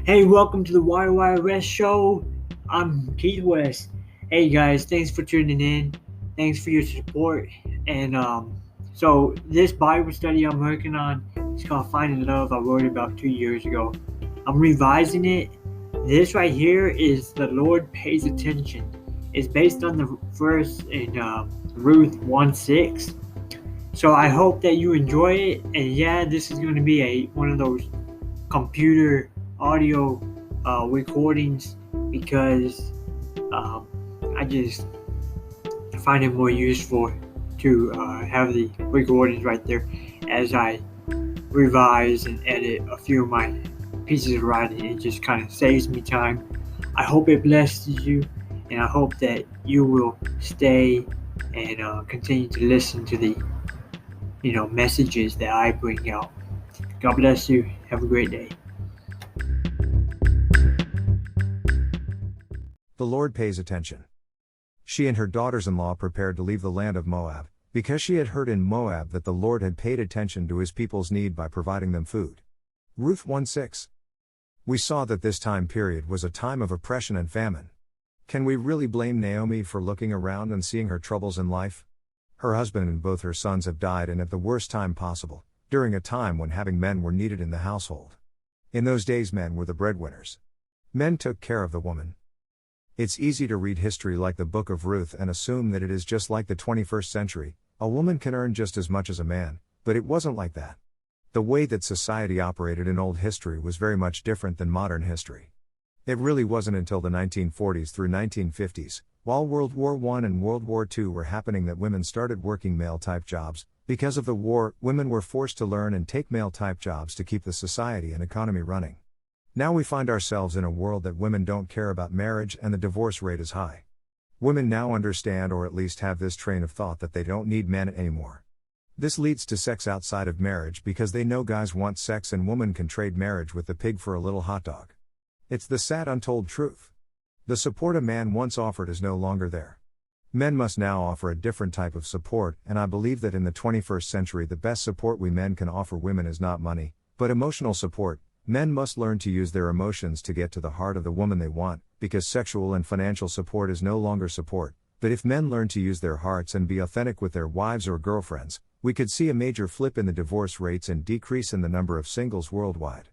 Hey, welcome to the YY West Show. I'm Keith West. Hey guys, thanks for tuning in. Thanks for your support. And this Bible study I'm working on is called Finding Love. I wrote it about 2 years ago. I'm revising it. This right here is The Lord Pays Attention. It's based on the verse in Ruth 1:6. So I hope that you enjoy it. And yeah, this is going to be one of those computer audio recordings because um, I just find it more useful to have the recordings right there as I revise and edit a few of my pieces of writing. It just kind of saves me time. I hope it blesses you, and I hope that you will stay and continue to listen to the messages that I bring out. God bless you. Have a great day. The Lord pays attention. She and her daughters-in-law prepared to leave the land of Moab, because she had heard in Moab that the Lord had paid attention to his people's need by providing them food. Ruth 1:6. We saw that this time period was a time of oppression and famine. Can we really blame Naomi for looking around and seeing her troubles in life? Her husband and both her sons have died, and at the worst time possible, during a time when having men were needed in the household. In those days men were the breadwinners. Men took care of the woman. It's easy to read history like the book of Ruth and assume that it is just like the 21st century, a woman can earn just as much as a man, but it wasn't like that. The way that society operated in old history was very much different than modern history. It really wasn't until the 1940s through 1950s, while World War I and World War II were happening, that women started working male-type jobs. Because of the war, women were forced to learn and take male-type jobs to keep the society and economy running. Now we find ourselves in a world that women don't care about marriage and the divorce rate is high. Women now understand, or at least have this train of thought, that they don't need men anymore. This leads to sex outside of marriage because they know guys want sex and women can trade marriage with the pig for a little hot dog. It's the sad untold truth. The support a man once offered is no longer there. Men must now offer a different type of support, and I believe that in the 21st century the best support we men can offer women is not money, but emotional support. Men must learn to use their emotions to get to the heart of the woman they want, because sexual and financial support is no longer support. But if men learn to use their hearts and be authentic with their wives or girlfriends, we could see a major flip in the divorce rates and decrease in the number of singles worldwide.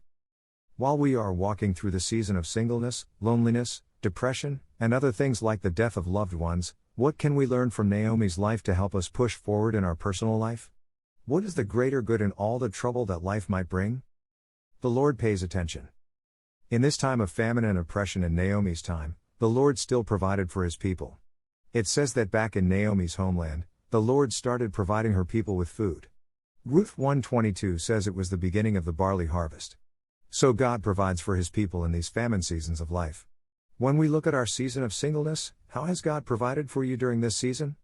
While we are walking through the season of singleness, loneliness, depression, and other things like the death of loved ones, what can we learn from Naomi's life to help us push forward in our personal life? What is the greater good in all the trouble that life might bring? The Lord pays attention. In this time of famine and oppression in Naomi's time, the Lord still provided for his people. It says that back in Naomi's homeland, the Lord started providing her people with food. Ruth 1:22 says it was the beginning of the barley harvest. So God provides for his people in these famine seasons of life. When we look at our season of singleness, how has God provided for you during this season?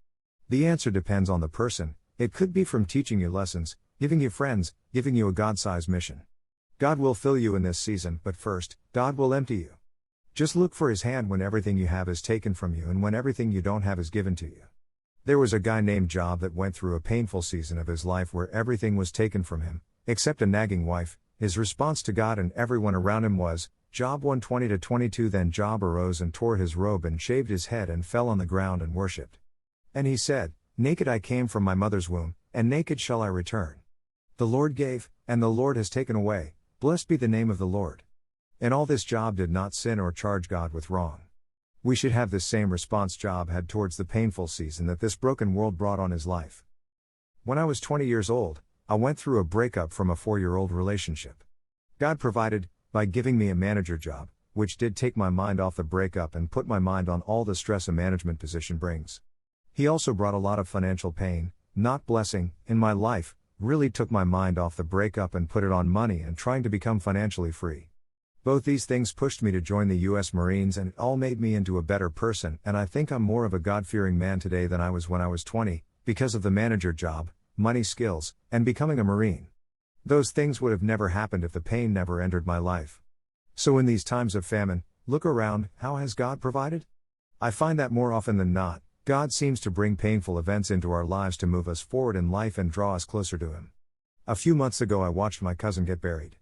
The answer depends on the person. It could be from teaching you lessons, giving you friends, giving you a God-sized mission. God will fill you in this season, but first, God will empty you. Just look for his hand when everything you have is taken from you and when everything you don't have is given to you. There was a guy named Job that went through a painful season of his life where everything was taken from him, except a nagging wife. His response to God and everyone around him was, Job 1:20-22. Then Job arose and tore his robe and shaved his head and fell on the ground and worshipped. And he said, Naked I came from my mother's womb, and naked shall I return. The Lord gave, and the Lord has taken away. Blessed be the name of the Lord. In all this, Job did not sin or charge God with wrong. We should have this same response Job had towards the painful season that this broken world brought on his life. When I was 20 years old, I went through a breakup from a 4-year-old relationship. God provided, by giving me a manager job, which did take my mind off the breakup and put my mind on all the stress a management position brings. He also brought a lot of financial pain, not blessing, in my life, really took my mind off the breakup and put it on money and trying to become financially free. Both these things pushed me to join the U.S. Marines, and it all made me into a better person, and I think I'm more of a God-fearing man today than I was when I was 20, because of the manager job, money, skills, and becoming a Marine. Those things would have never happened if the pain never entered my life. So in these times of famine, look around, how has God provided? I find that more often than not, God seems to bring painful events into our lives to move us forward in life and draw us closer to Him. A few months ago I watched my cousin get buried.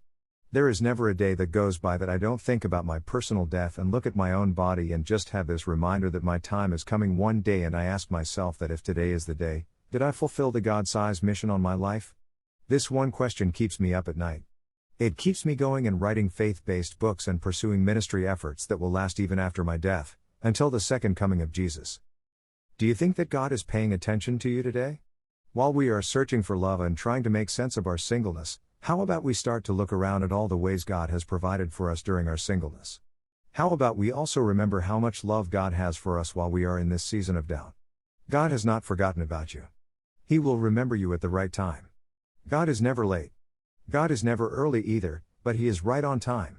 There is never a day that goes by that I don't think about my personal death and look at my own body and just have this reminder that my time is coming one day, and I ask myself that if today is the day, did I fulfill the God-sized mission on my life? This one question keeps me up at night. It keeps me going and writing faith-based books and pursuing ministry efforts that will last even after my death, until the second coming of Jesus. Do you think that God is paying attention to you today? While we are searching for love and trying to make sense of our singleness, how about we start to look around at all the ways God has provided for us during our singleness? How about we also remember how much love God has for us while we are in this season of doubt? God has not forgotten about you. He will remember you at the right time. God is never late. God is never early either, but He is right on time.